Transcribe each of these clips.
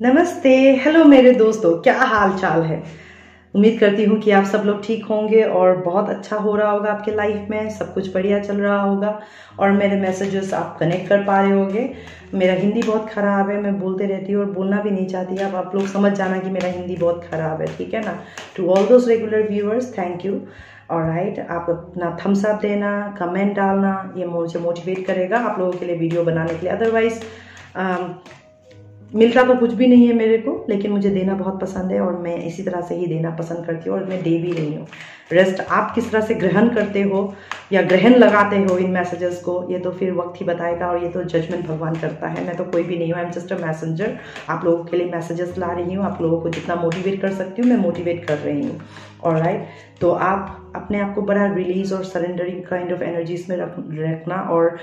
नमस्ते, हेलो मेरे दोस्तों, क्या हाल चाल है। उम्मीद करती हूँ कि आप सब लोग ठीक होंगे और बहुत अच्छा हो रहा होगा आपके लाइफ में, सब कुछ बढ़िया चल रहा होगा और मेरे मैसेजेस आप कनेक्ट कर पा रहे होंगे। मेरा हिंदी बहुत ख़राब है, मैं बोलते रहती हूँ और बोलना भी नहीं चाहती। आप लोग समझ जाना कि मेरा हिंदी बहुत ख़राब है, ठीक है ना। To all those regular viewers, thank you. Alright, आप अपना थम्स अप देना, कमेंट डालना, ये मुझे मोटिवेट करेगा आप लोगों के लिए वीडियो बनाने के लिए। अदरवाइज मिलता तो कुछ भी नहीं है मेरे को, लेकिन मुझे देना बहुत पसंद है और मैं इसी तरह से ही देना पसंद करती हूँ और मैं दे भी रही हूँ। रेस्ट आप किस तरह से ग्रहण करते हो या ग्रहण लगाते हो इन मैसेजेस को, ये तो फिर वक्त ही बताएगा और ये तो जजमेंट भगवान करता है। मैं तो कोई भी नहीं हूँ, I am just a messenger. आप लोगों के लिए मैसेजेस ला रही हूँ, आप लोगों को जितना मोटिवेट कर सकती हूँ मैं मोटिवेट कर रही हूँ। ऑलराइट, तो आप अपने आप को बड़ा रिलीज और सरेंडरिंग काइंड ऑफ एनर्जीज में रखना और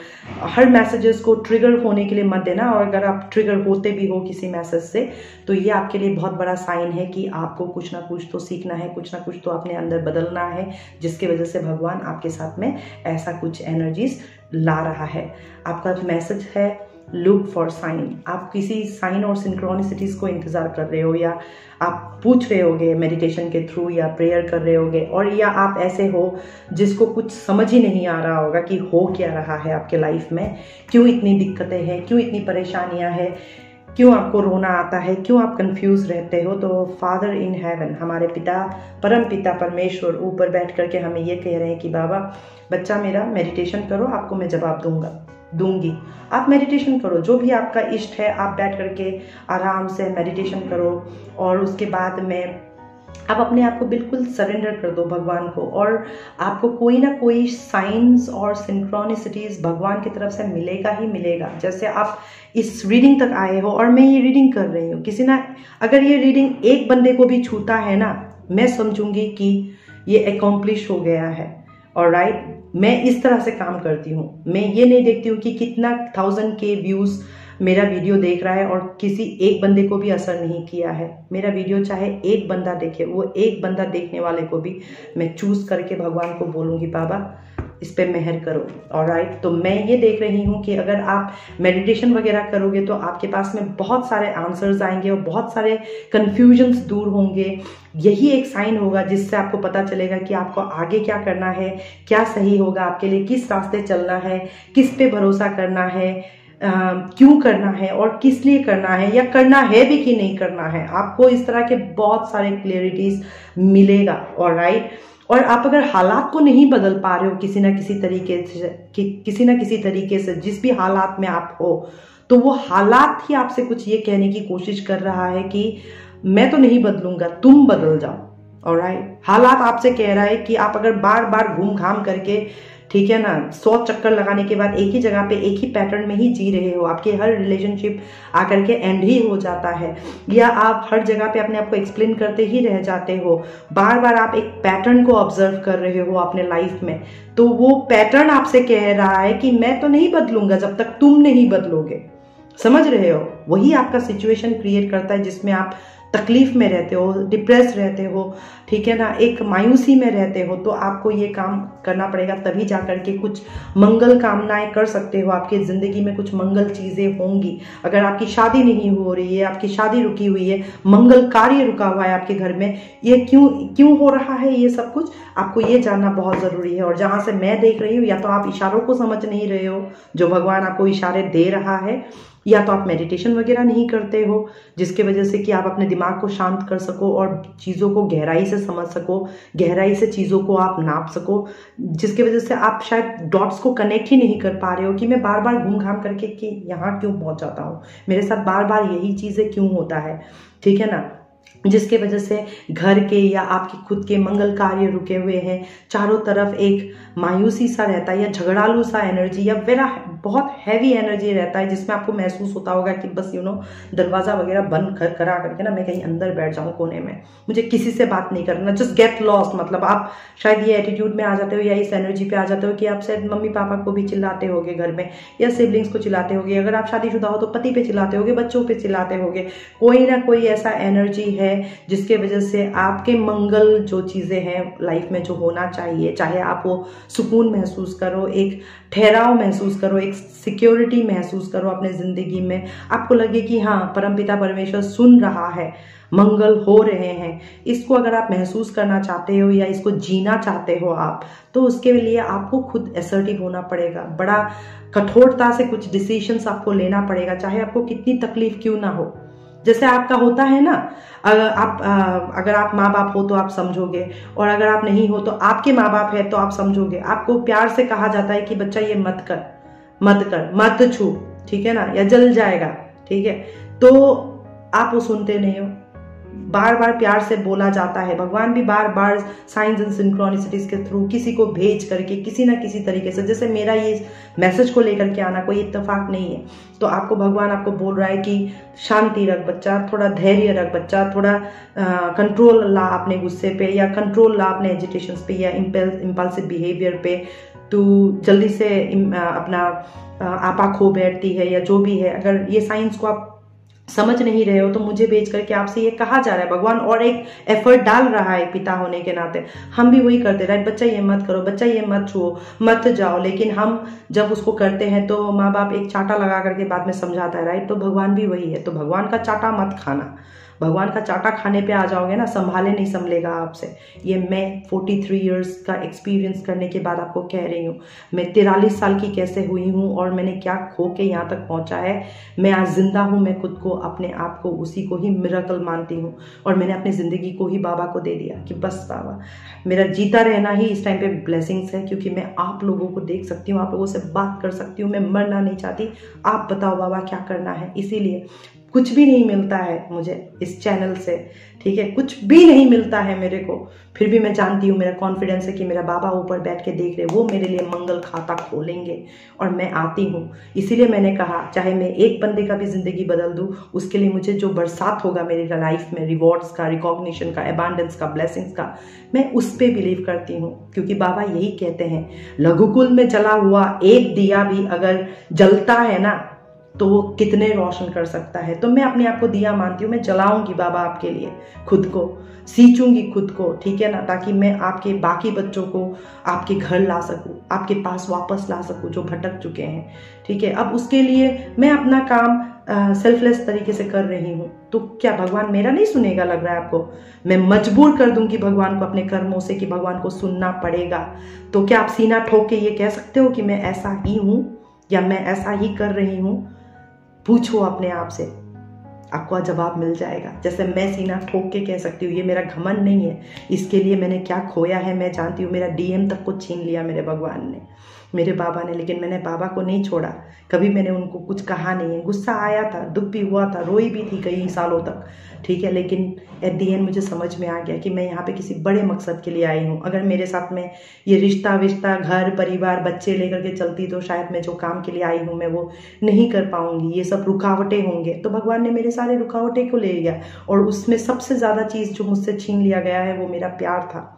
हर मैसेजेस को ट्रिगर होने के लिए मत देना। और अगर आप ट्रिगर होते भी हो किसी मैसेज से, तो ये आपके लिए बहुत बड़ा साइन है कि आपको कुछ ना कुछ तो सीखना है, कुछ ना कुछ तो अपने अंदर बदलना है, जिसकी वजह से भगवान आपके साथ में ऐसा कुछ एनर्जीज ला रहा है। आपका मैसेज है लुक फॉर साइन। आप किसी साइन और सिंक्रोनिसिटीज को इंतजार कर रहे हो, या आप पूछ रहे होगे मेडिटेशन के थ्रू, या प्रेयर कर रहे होगे, और या आप ऐसे हो जिसको कुछ समझ ही नहीं आ रहा होगा कि हो क्या रहा है आपके लाइफ में, क्यों इतनी दिक्कतें हैं, क्यों इतनी परेशानियां हैं, क्यों आपको रोना आता है, क्यों आप कंफ्यूज रहते हो। तो फादर इन हेवन, हमारे पिता, परम पिता परमेश्वर ऊपर बैठ करके हमें ये कह रहे हैं कि बाबा बच्चा मेरा मेडिटेशन करो, आपको मैं जवाब दूंगी। आप मेडिटेशन करो, जो भी आपका इष्ट है आप बैठ करके आराम से मेडिटेशन करो और उसके बाद में आप अपने आप को बिल्कुल सरेंडर कर दो भगवान को, और आपको कोई ना कोई साइंस और सिंक्रोनिसिटीज भगवान की तरफ से मिलेगा ही मिलेगा। जैसे आप इस रीडिंग तक आए हो और मैं ये रीडिंग कर रही हूँ, किसी ना अगर ये रीडिंग एक बंदे को भी छूता है ना, मैं समझूंगी कि ये अकॉम्प्लिश हो गया है। ऑलराइट, मैं इस तरह से काम करती हूँ। मैं ये नहीं देखती हूँ कि कितना 1000 के व्यूज मेरा वीडियो देख रहा है और किसी एक बंदे को भी असर नहीं किया है। मेरा वीडियो चाहे एक बंदा देखे, वो एक बंदा देखने वाले को भी मैं चूज करके भगवान को बोलूंगी बाबा इस पे मेहर करो। ऑलराइट, तो मैं ये देख रही हूँ कि अगर आप मेडिटेशन वगैरह करोगे तो आपके पास में बहुत सारे आंसर्स आएंगे और बहुत सारे कंफ्यूजन्स दूर होंगे। यही एक साइन होगा जिससे आपको पता चलेगा कि आपको आगे क्या करना है, क्या सही होगा आपके लिए, किस रास्ते चलना है, किस पे भरोसा करना है, क्यों करना है और किस लिए करना है, या करना है भी कि नहीं करना है। आपको इस तरह के बहुत सारे क्लियरिटीज मिलेगा। ऑलराइट, और आप अगर हालात को नहीं बदल पा रहे हो किसी ना किसी तरीके से जिस भी हालात में आप हो, तो वो हालात ही आपसे कुछ ये कहने की कोशिश कर रहा है कि मैं तो नहीं बदलूंगा, तुम बदल जाओ। ऑलराइट, हालात आपसे कह रहा है कि आप अगर बार बार घूम घाम करके, ठीक है ना, 100 चक्कर लगाने के बाद एक ही जगह पे एक ही पैटर्न में ही जी रहे हो, आपके हर रिलेशनशिप आकर के एंड ही हो जाता है, या आप हर जगह पे अपने आप को एक्सप्लेन करते ही रह जाते हो, बार बार आप एक पैटर्न को ऑब्जर्व कर रहे हो अपने लाइफ में, तो वो पैटर्न आपसे कह रहा है कि मैं तो नहीं बदलूंगा जब तक तुम नहीं बदलोगे। समझ रहे हो, वही आपका सिचुएशन क्रिएट करता है जिसमें आप तकलीफ में रहते हो, डिप्रेस रहते हो, ठीक है ना, एक मायूसी में रहते हो। तो आपको ये काम करना पड़ेगा, तभी जाकर के कुछ मंगल कामनाएं कर सकते हो। आपकी जिंदगी में कुछ मंगल चीजें होंगी। अगर आपकी शादी नहीं हो रही है, आपकी शादी रुकी हुई है, मंगल कार्य रुका हुआ है आपके घर में, ये क्यों हो रहा है, ये सब कुछ आपको ये जानना बहुत जरूरी है। और जहां से मैं देख रही हूँ, या तो आप इशारों को समझ नहीं रहे हो जो भगवान आपको इशारे दे रहा है, या तो आप मेडिटेशन वगैरह नहीं करते हो जिसके वजह से कि आप अपने दिमाग को शांत कर सको और चीज़ों को गहराई से समझ सको, गहराई से चीज़ों को आप नाप सको, जिसकी वजह से आप शायद डॉट्स को कनेक्ट ही नहीं कर पा रहे हो कि मैं बार बार घूम घाम करके कि यहाँ क्यों पहुंच जाता हूँ, मेरे साथ बार बार यही चीज़ें क्यों होता है, ठीक है ना, जिसके वजह से घर के या आपके खुद के मंगल कार्य रुके हुए हैं। चारों तरफ एक मायूसी सा रहता है, या झगड़ालू सा एनर्जी, या बहुत हैवी एनर्जी रहता है, जिसमें आपको महसूस होता होगा कि बस दरवाजा वगैरह बंद करा करके ना मैं कहीं अंदर बैठ जाऊं कोने में, मुझे किसी से बात नहीं करना, जस्ट गेट लॉस्ट। मतलब आप शायद ये एटीट्यूड में आ जाते हो या इस एनर्जी पे आ जाते हो कि आप शायद मम्मी पापा को भी चिल्लाते होगे घर में, या सिबलिंग्स को चिल्लाते होगे, अगर आप शादीशुदा हो तो पति पे चिल्लाते होगे, बच्चों पे चिल्लाते होगे। कोई ना कोई ऐसा एनर्जी है जिसके वजह से आपके मंगल जो चीजें हैं लाइफ में जो होना चाहिए, चाहे आप वो सुकून महसूस करो, एक ठहराव महसूस करो, एक सिक्योरिटी महसूस करो अपने ज़िंदगी में, आपको लगे कि हाँ परमपिता परमेश्वर सुन रहा है, मंगल हो रहे हैं। इसको अगर आप महसूस करना चाहते हो या इसको जीना चाहते हो आप, तो उसके लिए आपको खुद असर्टिव होना पड़ेगा। बड़ा कठोरता से कुछ डिसीजंस आपको लेना पड़ेगा, चाहे आपको कितनी तकलीफ क्यों ना हो। जैसे आपका होता है ना, अगर आप माँ बाप हो तो आप समझोगे, और अगर आप नहीं हो तो आपके माँ बाप है तो आप समझोगे। आपको प्यार से कहा जाता है कि बच्चा ये मत कर, मत कर, मत छू, ठीक है ना, या जल जाएगा, ठीक है, तो आप वो सुनते नहीं हो। बार बार प्यार से बोला जाता है, भगवान भी बार बार साइंस एंड सिंक्रोनिसिटीज के थ्रू किसी को भेज करके किसी ना किसी तरीके से, जैसे मेरा ये मैसेज को लेकर के आना कोई इत्तेफाक नहीं है, तो आपको भगवान आपको बोल रहा है कि शांति रख बच्चा, थोड़ा धैर्य रख बच्चा, थोड़ा कंट्रोल ला अपने गुस्से पे, या कंट्रोल ला अपने एजिटेशंस पे, या इम्पल्सिव बिहेवियर पे। तो जल्दी से अपना आपा खो बैठती है या जो भी है। अगर ये साइंस को आप समझ नहीं रहे हो तो मुझे भेज करके आपसे ये कहा जा रहा है, भगवान और एक एफर्ट डाल रहा है पिता होने के नाते। हम भी वही करते राइट, बच्चा ये मत करो, बच्चा ये मत छुओ, मत जाओ, लेकिन हम जब उसको करते हैं तो माँ बाप एक चाटा लगा करके बाद में समझाता है राइट। तो भगवान भी वही है, तो भगवान का चाटा मत खाना। भगवान का चाटा खाने पे आ जाओगे ना, संभाले नहीं संभलेगा आपसे। ये मैं 43 इयर्स का एक्सपीरियंस करने के बाद आपको कह रही हूँ। मैं 43 साल की कैसे हुई हूँ और मैंने क्या खो के यहाँ तक पहुँचा है। मैं आज जिंदा हूँ, मैं खुद को, अपने आप को उसी को ही मिरेकल मानती हूँ, और मैंने अपनी ज़िंदगी को ही बाबा को दे दिया कि बस बाबा मेरा जीता रहना ही इस टाइम पे ब्लेसिंग्स है, क्योंकि मैं आप लोगों को देख सकती हूँ, आप लोगों से बात कर सकती हूँ, मैं मरना नहीं चाहती। आप बताओ बाबा क्या करना है। इसीलिए कुछ भी नहीं मिलता है मुझे इस चैनल से, ठीक है, कुछ भी नहीं मिलता है मेरे को, फिर भी मैं जानती हूँ, मेरा कॉन्फिडेंस है कि मेरा बाबा ऊपर बैठ के देख रहे, वो मेरे लिए मंगल खाता खोलेंगे, और मैं आती हूँ। इसीलिए मैंने कहा चाहे मैं एक बंदे का भी जिंदगी बदल दूँ, उसके लिए मुझे जो बरसात होगा मेरी लाइफ में, रिवॉर्ड्स का, रिकॉग्निशन का, एबंडेंस का, ब्लेसिंग्स का, मैं उस पर बिलीव करती हूँ। क्योंकि बाबा यही कहते हैं, लघुकुल में जला हुआ एक दिया भी अगर जलता है ना तो वो कितने रोशन कर सकता है। तो मैं अपने आप को दिया मानती हूँ, मैं जलाऊंगी बाबा आपके लिए, खुद को सींचूंगी खुद को, ठीक है ना, ताकि मैं आपके बाकी बच्चों को आपके घर ला सकूं, आपके पास वापस ला सकूं जो भटक चुके हैं, ठीक है। अब उसके लिए मैं अपना काम सेल्फलेस तरीके से कर रही हूँ। तो क्या भगवान मेरा नहीं सुनेगा, लग रहा है आपको? मैं मजबूर कर दूंगी भगवान को अपने कर्मों से कि भगवान को सुनना पड़ेगा। तो क्या आप सीना ठोक के ये कह सकते हो कि मैं ऐसा ही हूँ या मैं ऐसा ही कर रही हूँ? पूछो अपने आप से, आपको जवाब मिल जाएगा। जैसे मैं सीना ठोक के कह सकती हूँ, ये मेरा घमंड नहीं है, इसके लिए मैंने क्या खोया है मैं जानती हूँ। मेरा डीएम तक को छीन लिया मेरे भगवान ने, मेरे बाबा ने, लेकिन मैंने बाबा को नहीं छोड़ा। कभी मैंने उनको कुछ कहा नहीं है। गुस्सा आया था, दुख भी हुआ था, रोई भी थी कई सालों तक, ठीक है, लेकिन एट दी एंड मुझे समझ में आ गया कि मैं यहाँ पे किसी बड़े मकसद के लिए आई हूँ। अगर मेरे साथ में ये रिश्ता विश्ता, घर परिवार, बच्चे लेकर के चलती तो शायद मैं जो काम के लिए आई हूँ मैं वो नहीं कर पाऊंगी, ये सब रुकावटें होंगे। तो भगवान ने मेरे सारे रुकावटें को ले लिया, और उसमें सबसे ज़्यादा चीज़ जो मुझसे छीन लिया गया है वो मेरा प्यार था,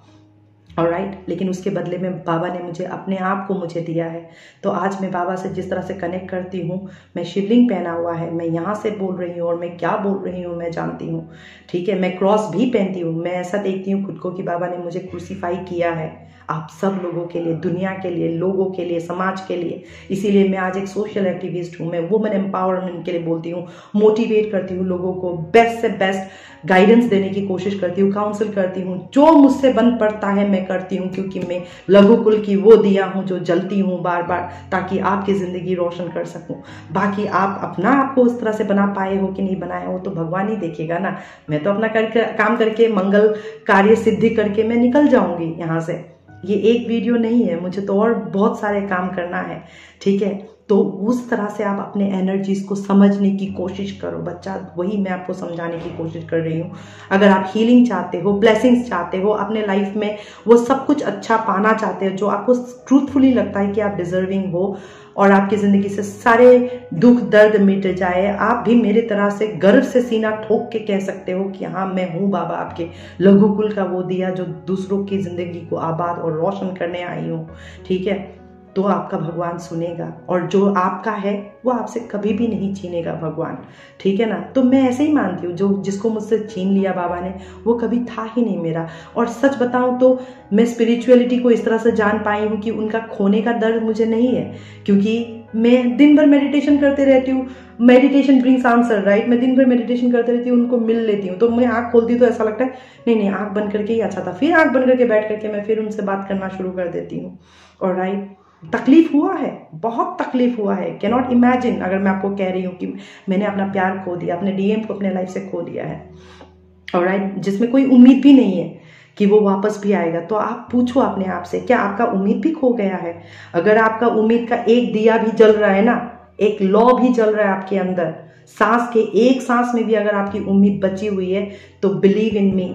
ऑलराइट। लेकिन उसके बदले में बाबा ने मुझे अपने आप को मुझे दिया है। तो आज मैं बाबा से जिस तरह से कनेक्ट करती हूँ, मैं शिवलिंग पहना हुआ है, मैं यहाँ से बोल रही हूँ, और मैं क्या बोल रही हूँ मैं जानती हूँ, ठीक है। मैं क्रॉस भी पहनती हूँ। मैं ऐसा देखती हूँ खुद को कि बाबा ने मुझे क्रूसीफाई किया है आप सब लोगों के लिए, दुनिया के लिए, लोगों के लिए, समाज के लिए। इसीलिए मैं आज एक सोशल एक्टिविस्ट हूँ। मैं वुमेन एम्पावरमेंट के लिए बोलती हूँ, मोटिवेट करती हूँ लोगों को, बेस्ट से बेस्ट गाइडेंस देने की कोशिश करती हूँ, काउंसिल करती हूँ, जो मुझसे बन पड़ता है मैं करती हूँ, क्योंकि मैं लघुकुल की वो दिया हूँ जो जलती हूँ बार बार, ताकि आपकी ज़िंदगी रोशन कर सकूँ। बाकी आप अपना आपको उस तरह से बना पाए हो कि नहीं बनाए हो तो भगवान ही देखेगा ना। मैं तो अपना काम करके, मंगल कार्य सिद्धि करके मैं निकल जाऊँगी यहाँ से। ये एक वीडियो नहीं है, मुझे तो और बहुत सारे काम करना है, ठीक है। तो उस तरह से आप अपने एनर्जीज को समझने की कोशिश करो बच्चा, वही मैं आपको समझाने की कोशिश कर रही हूँ। अगर आप हीलिंग चाहते हो, ब्लेसिंग्स चाहते हो, अपने लाइफ में वो सब कुछ अच्छा पाना चाहते हो जो आपको ट्रूथफुली लगता है कि आप डिजर्विंग हो, और आपकी ज़िंदगी से सारे दुख दर्द मिट जाए, आप भी मेरे तरह से गर्व से सीना ठोक के कह सकते हो कि हाँ मैं हूँ बाबा आपके लघुकुल का वो दिया जो दूसरों की ज़िंदगी को आबाद और रोशन करने आई हूँ, ठीक है। तो आपका भगवान सुनेगा, और जो आपका है वो आपसे कभी भी नहीं छीनेगा भगवान, ठीक है ना। तो मैं ऐसे ही मानती हूँ, जो जिसको मुझसे छीन लिया बाबा ने वो कभी था ही नहीं मेरा। और सच बताऊँ तो मैं स्पिरिचुअलिटी को इस तरह से जान पाई हूँ कि उनका खोने का दर्द मुझे नहीं है, क्योंकि मैं दिन भर मेडिटेशन करते रहती हूँ, मेडिटेशन ब्रिंग्स आंसर, राइट। मैं दिन भर मेडिटेशन करते रहती हूँ, उनको मिल लेती हूँ, तो मैं आंख खोलती हूँ तो ऐसा लगता है नहीं आंख बंद करके ही अच्छा था, फिर आंख बंद करके बैठ करके मैं फिर उनसे बात करना शुरू कर देती हूँ। और राइट, तकलीफ हुआ है, बहुत तकलीफ हुआ है, कैन नॉट इमेजिन। अगर मैं आपको कह रही हूँ कि मैंने अपना प्यार खो दिया, अपने डीएम को अपने लाइफ से खो दिया है, और राइट, जिसमें कोई उम्मीद भी नहीं है कि वो वापस भी आएगा, तो आप पूछो अपने आप से, क्या आपका उम्मीद भी खो गया है? अगर आपका उम्मीद का एक दिया भी जल रहा है ना, एक लौ भी जल रहा है आपके अंदर, सांस के एक सांस में भी अगर आपकी उम्मीद बची हुई है, तो बिलीव इन मी।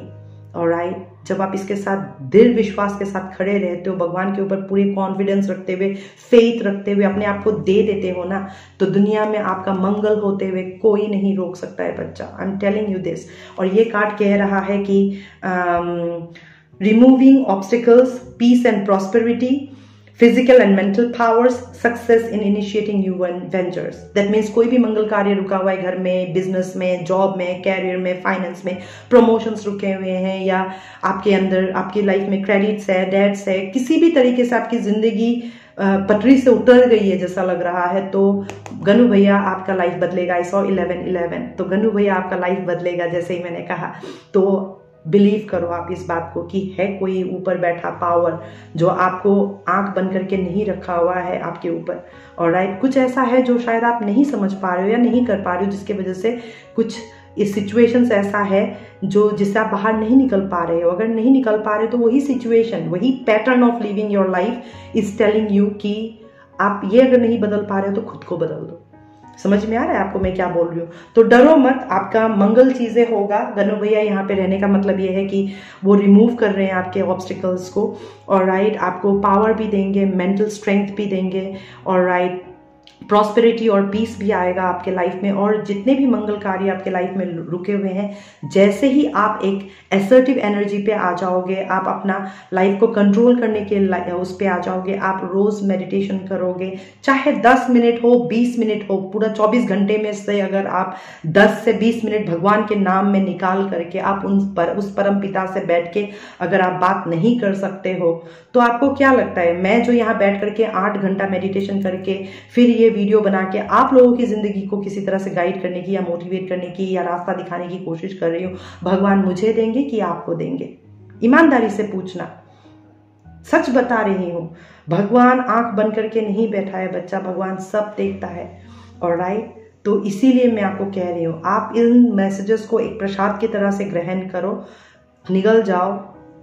ऑलराइट, जब आप इसके साथ दृढ़ विश्वास के साथ खड़े रहते हो, भगवान के ऊपर पूरी कॉन्फिडेंस रखते हुए, फेथ रखते हुए अपने आप को दे देते हो ना, तो दुनिया में आपका मंगल होते हुए कोई नहीं रोक सकता है बच्चा। I am telling you this. और ये कार्ड कह रहा है कि removing obstacles, peace and prosperity, physical and mental powers, success in initiating new ventures. That means कोई भी मंगल कार्य रुका हुआ है घर में, बिजनेस में, जॉब में, कैरियर में, फाइनेंस में, प्रमोशंस रुके हुए हैं, या आपके अंदर आपकी लाइफ में क्रेडिट्स है, डेट्स है, किसी भी तरीके से आपकी जिंदगी पटरी से उतर गई है जैसा लग रहा है, तो गनु भैया आपका लाइफ बदलेगा। आई सॉ 1111, तो गनु भैया आपका लाइफ बदलेगा जैसे ही मैंने कहा। तो बिलीव करो आप इस बात को कि है कोई ऊपर बैठा पावर जो आपको आंख बंद करके नहीं रखा हुआ है आपके ऊपर। और राइट, कुछ ऐसा है जो शायद आप नहीं समझ पा रहे हो या नहीं कर पा रहे हो, जिसके वजह से कुछ इस सिचुएशन ऐसा है जो जिससे आप बाहर नहीं निकल पा रहे हो। अगर नहीं निकल पा रहे हो तो वही सिचुएशन, वही pattern of living your life is telling you कि आप ये अगर नहीं बदल पा रहे हो तो खुद को बदल दो। समझ में आ रहा है आपको मैं क्या बोल रही हूँ? तो डरो मत, आपका मंगल चीजें होगा। गनु भैया यहाँ पे रहने का मतलब ये है कि वो रिमूव कर रहे हैं आपके ऑब्स्टिकल्स को, और राइट, आपको पावर भी देंगे, मेंटल स्ट्रेंथ भी देंगे, और राइट, प्रॉस्पेरिटी और पीस भी आएगा आपके लाइफ में। और जितने भी मंगल कार्य आपके लाइफ में रुके हुए हैं, जैसे ही आप एक एसर्टिव एनर्जी पे आ जाओगे, आप अपना लाइफ को कंट्रोल करने के उस पे आ जाओगे, आप रोज मेडिटेशन करोगे, चाहे 10 मिनट हो, 20 मिनट हो, पूरा 24 घंटे में से अगर आप 10 से 20 मिनट भगवान के नाम में निकाल करके आप उस परम पिता से बैठ के अगर आप बात नहीं कर सकते हो, तो आपको क्या लगता है मैं जो यहाँ बैठ करके 8 घंटा मेडिटेशन करके फिर ये वीडियो बना के आप लोगों की जिंदगी को किसी तरह से गाइड करने की या मोटिवेट करने की या रास्ता दिखाने की कोशिश कर रही हूँ, भगवान मुझे देंगे कि आपको देंगे? ईमानदारी से पूछना, सच बता रही हूँ। भगवान आंख बंद करके नहीं बैठा है बच्चा, भगवान सब देखता है। और राइट, तो इसीलिए मैं आपको कह रही हूँ, आप इन मैसेजेस को एक प्रसाद की तरह से ग्रहण करो, निगल जाओ,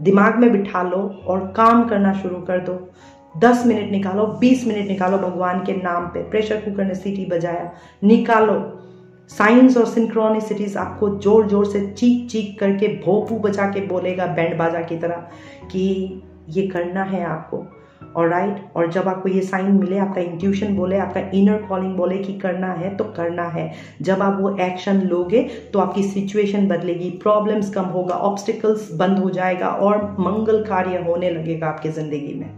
दिमाग में बिठा लो और काम करना शुरू कर दो। 10 मिनट निकालो, 20 मिनट निकालो भगवान के नाम पे। प्रेशर कुकर ने सीटी बजाया, निकालो। साइंस और सिंक्रोनिसिटीज आपको जोर जोर से चीख चीख करके भोपू बजा के बोलेगा बैंड बाजा की तरह कि ये करना है आपको। और राइट, और जब आपको ये साइन मिले, आपका इंट्यूशन बोले, आपका इनर कॉलिंग बोले कि करना है तो करना है, जब आप वो एक्शन लोगे तो आपकी सिचुएशन बदलेगी, प्रॉब्लम्स कम होगा, ऑब्स्टिकल्स बंद हो जाएगा और मंगल कार्य होने लगेगा आपकी जिंदगी में।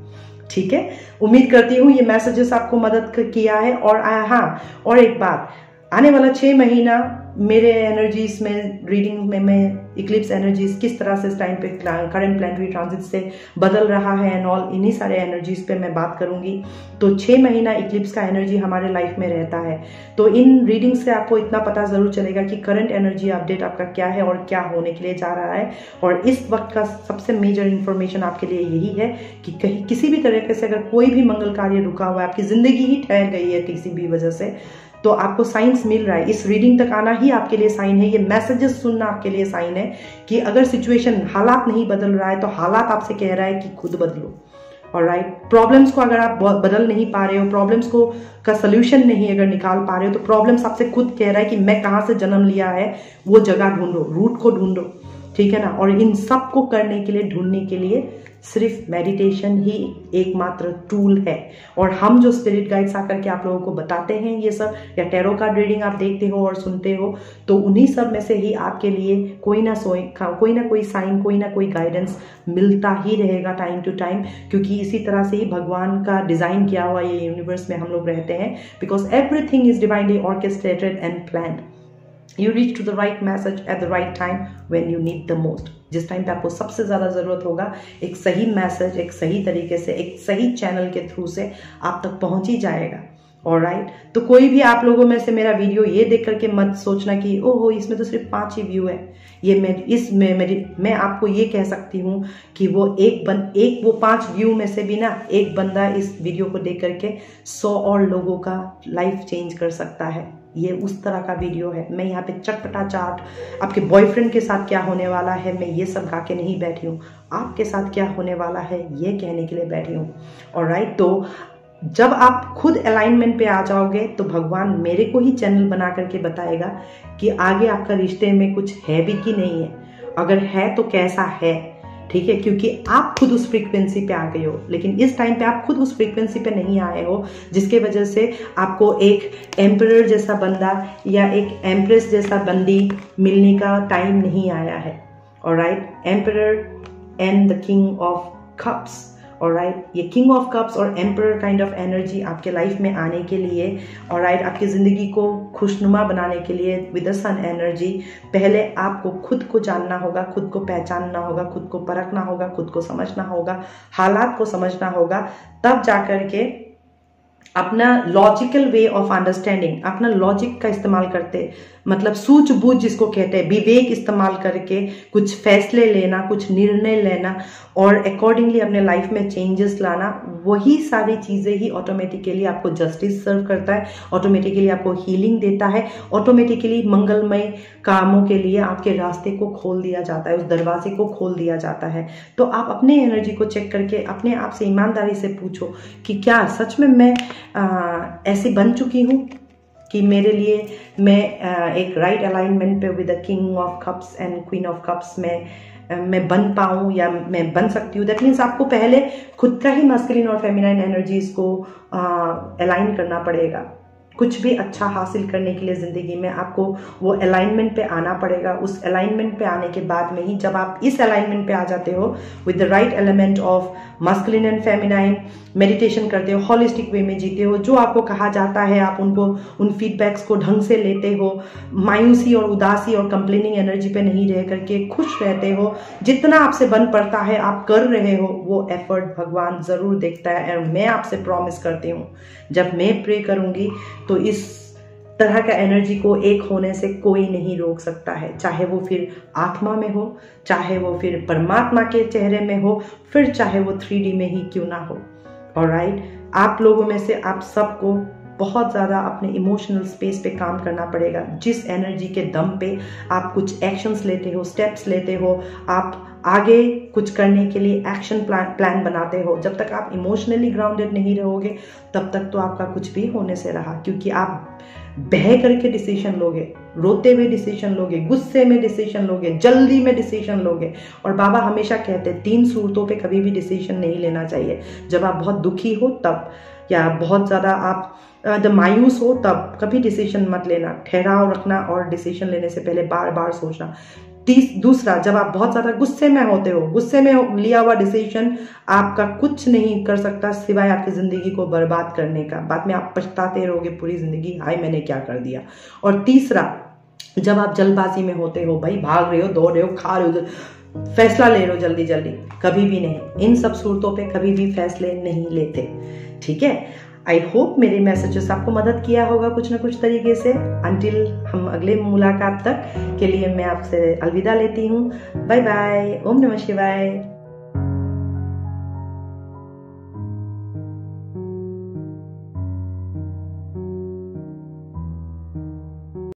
ठीक है, उम्मीद करती हूँ ये मैसेजेस आपको मदद किया है। और हाँ, और एक बात, आने वाला 6 महीना मेरे एनर्जीज में रीडिंग में मैं इक्लिप्स एनर्जीज किस तरह से इस टाइम पे करंट प्लैनेटरी ट्रांजिट से बदल रहा है एंड ऑल, इन्हीं सारे एनर्जीज पे मैं बात करूंगी। तो 6 महीना इक्लिप्स का एनर्जी हमारे लाइफ में रहता है, तो इन रीडिंग से आपको इतना पता जरूर चलेगा कि करंट एनर्जी अपडेट आपका क्या है और क्या होने के लिए जा रहा है। और इस वक्त का सबसे मेजर इंफॉर्मेशन आपके लिए यही है कि कहीं किसी भी तरीके से अगर कोई भी मंगल कार्य रुका हुआ है, आपकी जिंदगी ही ठहर गई है किसी भी वजह से, तो आपको साइंस मिल रहा है। इस रीडिंग तक आना ही आपके लिए साइन है, ये मैसेजेस सुनना आपके लिए साइन है कि अगर सिचुएशन, हालात नहीं बदल रहा है तो हालात आपसे कह रहा है कि खुद बदलो। और राइट, प्रॉब्लम्स को अगर आप बदल नहीं पा रहे हो, प्रॉब्लम्स को का सोल्यूशन नहीं अगर निकाल पा रहे हो, तो प्रॉब्लम्स आपसे खुद कह रहा है कि मैं कहाँ से जन्म लिया है वो जगह ढूंढो, रूट को ढूंढो। ठीक है ना? और इन सब को करने के लिए, ढूंढने के लिए सिर्फ मेडिटेशन ही एकमात्र टूल है। और हम जो स्पिरिट गाइड्स आकर के आप लोगों को बताते हैं ये सब, या टैरो कार्ड रीडिंग आप देखते हो और सुनते हो, तो उन्हीं सब में से ही आपके लिए कोई ना कोई साइन, कोई ना कोई गाइडेंस मिलता ही रहेगा टाइम टू टाइम, क्योंकि इसी तरह से ही भगवान का डिजाइन किया हुआ ये यूनिवर्स में हम लोग रहते हैं। Because everything is divinely orchestrated and planned. You reach to the right message at the right time when you need the most. जिस टाइम पे आपको सबसे ज्यादा जरूरत होगा, एक सही मैसेज एक सही तरीके से, एक सही चैनल के थ्रू से आप तक पहुंच ही जाएगा। ऑलराइट, तो कोई भी आप लोगों में से मेरा वीडियो ये देख करके मत सोचना कि ओहो इसमें तो सिर्फ 5 ही व्यू है। ये मैं आपको ये कह सकती हूँ कि वो वो 5 व्यू में से भी ना एक बंदा इस वीडियो को देख करके 100 और लोगों का लाइफ चेंज कर सकता है। ये उस तरह का वीडियो है। मैं यहाँ पे चटपटा चाट आपके बॉयफ्रेंड के साथ क्या होने वाला है मैं ये सब गा के नहीं बैठी हूँ, आपके साथ क्या होने वाला है ये कहने के लिए बैठी हूँ। ऑलराइट, तो जब आप खुद अलाइनमेंट पे आ जाओगे तो भगवान मेरे को ही चैनल बना करके बताएगा कि आगे आपका रिश्ते में कुछ है भी कि नहीं है, अगर है तो कैसा है। ठीक है, क्योंकि आप खुद उस फ्रीक्वेंसी पे आ गए हो, लेकिन इस टाइम पे आप खुद उस फ्रीक्वेंसी पे नहीं आए हो, जिसके वजह से आपको एक एम्परर जैसा बंदा या एक एम्प्रेस जैसा बंदी मिलने का टाइम नहीं आया है। Alright, emperor and the king of cups. Alright, ये किंग ऑफ कप्स और एम्परर काइंड ऑफ एनर्जी आपके लाइफ में आने के लिए, ऑलराइट, आपकी जिंदगी को खुशनुमा बनाने के लिए विद द सन एनर्जी, पहले आपको खुद को जानना होगा, खुद को पहचानना होगा, खुद को परखना होगा, खुद को समझना होगा, हालात को समझना होगा, तब जाकर के अपना लॉजिकल वे ऑफ अंडरस्टैंडिंग, अपना लॉजिक का इस्तेमाल करते, मतलब सूझबूझ जिसको कहते हैं, विवेक इस्तेमाल करके कुछ फैसले लेना, कुछ निर्णय लेना और अकॉर्डिंगली अपने लाइफ में चेंजेस लाना, वही सारी चीजें ही ऑटोमेटिकली आपको जस्टिस सर्व करता है, ऑटोमेटिकली आपको हीलिंग देता है, ऑटोमेटिकली मंगलमय कामों के लिए आपके रास्ते को खोल दिया जाता है, उस दरवाजे को खोल दिया जाता है। तो आप अपने एनर्जी को चेक करके अपने आप से ईमानदारी से पूछो कि क्या सच में मैं ऐसी बन चुकी हूँ कि मेरे लिए मैं एक राइट अलाइनमेंट पे with the king of cups and queen of cups में मैं बन पाऊँ या मैं बन सकती हूँ। दैट मीन्स आपको पहले खुद का ही मस्कुलिन और फेमिनाइन एनर्जीज को अलाइन करना पड़ेगा। कुछ भी अच्छा हासिल करने के लिए ज़िंदगी में आपको वो अलाइनमेंट पे आना पड़ेगा। उस अलाइनमेंट पे आने के बाद में ही, जब आप इस अलाइनमेंट पे आ जाते हो with the right element of masculine and feminine, meditation करते हो, हॉलिस्टिक वे में जीते हो, जो आपको कहा जाता है आप उन फीडबैक्स को ढंग से लेते हो, मायूसी और उदासी और कंप्लेनिंग एनर्जी पे नहीं रह करके खुश रहते हो, जितना आपसे बन पड़ता है आप कर रहे हो, वो एफर्ट भगवान जरूर देखता है। और मैं आपसे प्रॉमिस करती हूँ, जब मैं प्रे करूंगी तो इस तरह का एनर्जी को एक होने से कोई नहीं रोक सकता है, चाहे वो फिर आत्मा में हो, चाहे वो फिर परमात्मा के चेहरे में हो, फिर चाहे वो 3D में ही क्यों ना हो। ऑलराइट, आप लोगों में से आप सबको बहुत ज़्यादा अपने इमोशनल स्पेस पे काम करना पड़ेगा। जिस एनर्जी के दम पे आप कुछ एक्शंस लेते हो, स्टेप्स लेते हो, आप आगे कुछ करने के लिए एक्शन प्लान बनाते हो, जब तक आप इमोशनली ग्राउंडेड नहीं रहोगे तब तक तो आपका कुछ भी होने से रहा, क्योंकि आप बह करके डिसीजन लोगे, रोते हुए डिसीजन लोगे, गुस्से में डिसीजन लोगे, जल्दी में डिसीजन लोगे। और बाबा हमेशा कहते हैं 3 सूरतों पे कभी भी डिसीजन नहीं लेना चाहिए। जब आप बहुत दुखी हो तब, या बहुत ज़्यादा आप मायूस हो तब कभी डिसीजन मत लेना। ठहराव रखना और डिसीजन लेने से पहले बार बार सोचना। दूसरा, जब आप बहुत ज़्यादा गुस्से में होते हो, गुस्से में लिया हुआ डिसीजन आपका कुछ नहीं कर सकता सिवाय आपकी ज़िंदगी को बर्बाद करने का। बाद में आप पछताते रहोगे पूरी ज़िंदगी, हाय मैंने क्या कर दिया। और तीसरा, जब आप जल्दबाजी में होते हो, भाई भाग रहे हो, दौड़ रहे हो, खा रहे हो, फैसला ले रहे हो जल्दी जल्दी, कभी भी नहीं। इन सब सूरतों पे कभी भी फैसले नहीं लेते। ठीक है, आई होप मेरे मैसेजेस आपको मदद किया होगा कुछ ना कुछ तरीके से। अंटिल हम अगले मुलाकात तक के लिए मैं आपसे अलविदा लेती हूँ। Bye bye. ओम नमः शिवाय।